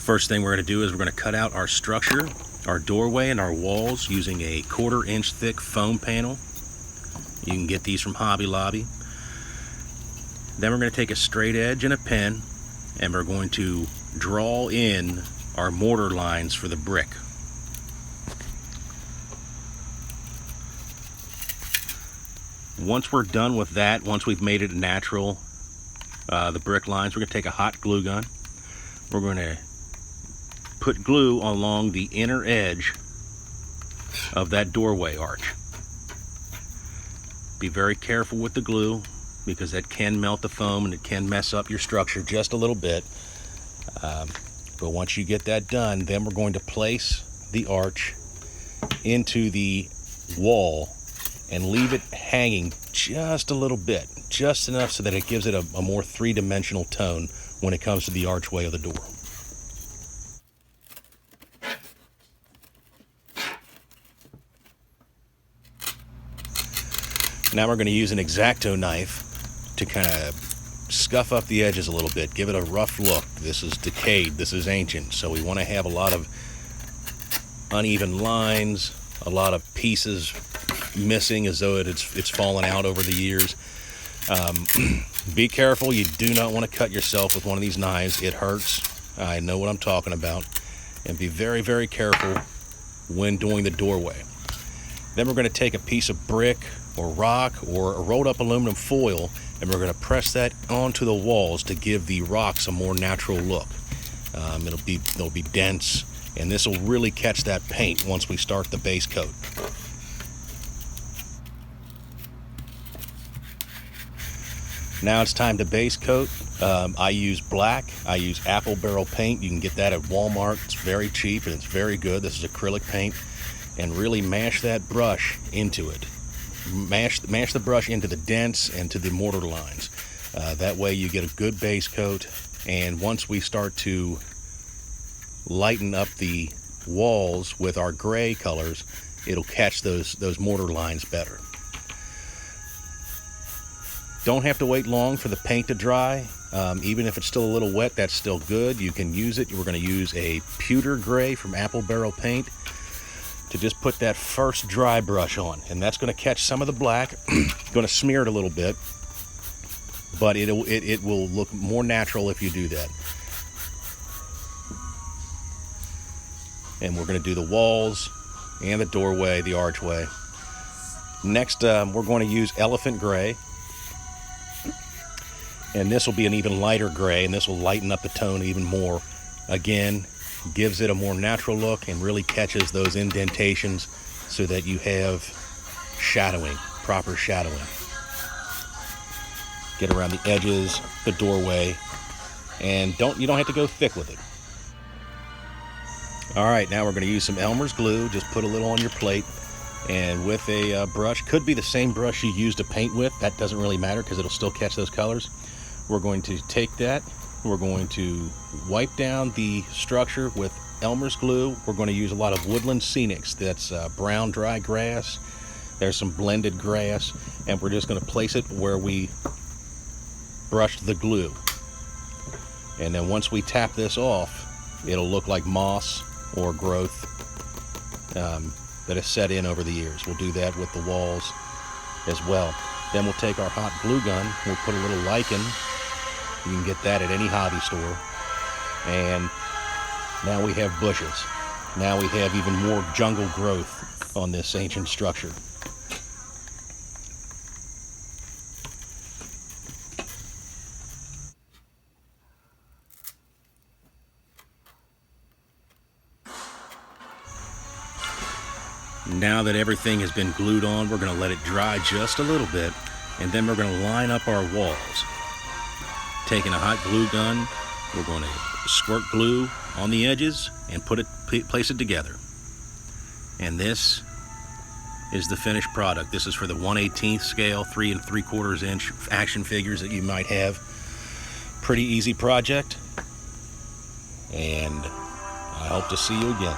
First thing we're going to do is we're going to cut out our structure, our doorway, and our walls using a 1/4 inch thick foam panel. You can get these from Hobby Lobby. Then we're going to take a straight edge and a pen, and we're going to draw in our mortar lines for the brick. Once we're done with that, once we've made it natural, the brick lines, we're going to take a hot glue gun. We're going to put glue along the inner edge of that doorway arch. Be very careful with the glue because that can melt the foam and it can mess up your structure just a little bit. But once you get that done, then we're going to place the arch into the wall and leave it hanging just a little bit, just enough so that it gives it a more three-dimensional tone when it comes to the archway of the door. Now we're going to use an X-Acto knife to kind of scuff up the edges a little bit, give it a rough look. This is decayed, this is ancient, so we want to have a lot of uneven lines, a lot of pieces missing as though it's fallen out over the years. Be careful, you do not want to cut yourself with one of these knives. It hurts. I know what I'm talking about. And be very, very careful when doing the doorway. Then we're going to take a piece of brick or rock or a rolled up aluminum foil, and we're going to press that onto the walls to give the rocks a more natural look. It'll be dense, and this will really catch that paint once we start the base coat. Now it's time to base coat. I use black. I use apple barrel paint. You can get that at Walmart. It's very cheap and it's very good. This is acrylic paint. And really mash that brush into it. Mash the brush into the dents and to the mortar lines. That way you get a good base coat. And once we start to lighten up the walls with our gray colors, it'll catch those mortar lines better. Don't have to wait long for the paint to dry. Even if it's still a little wet, that's still good. You can use it. We're going to use a pewter gray from Apple Barrel Paint to just put that first dry brush on, and that's going to catch some of the black. Going to smear it a little bit, but it will look more natural if you do that. And we're going to do the walls and the doorway, the archway. Next, we're going to use elephant gray. And this will be an even lighter gray, and this will lighten up the tone even more. Again, gives it a more natural look and really catches those indentations so that you have shadowing, proper shadowing. Get around the edges, the doorway, and you don't have to go thick with it. All right, now we're going to use some Elmer's glue. Just put a little on your plate, and with a brush, could be the same brush you use to paint with. That doesn't really matter because it'll still catch those colors. We're going to take that, we're going to wipe down the structure with Elmer's glue. We're going to use a lot of woodland scenics. That's brown dry grass. There's some blended grass, and we're just going to place it where we brushed the glue. And then once we tap this off, it'll look like moss or growth that has set in over the years. We'll do that with the walls as well. Then we'll take our hot glue gun, we'll put a little lichen. You can get that at any hobby store. And now we have bushes. Now we have even more jungle growth on this ancient structure. Now that everything has been glued on, we're going to let it dry just a little bit, and then we're going to line up our walls. Taking a hot glue gun, we're going to squirt glue on the edges and place it together. And this is the finished product. This is for the 1/18 scale, 3 3/4 inch action figures that you might have. Pretty easy project, and I hope to see you again.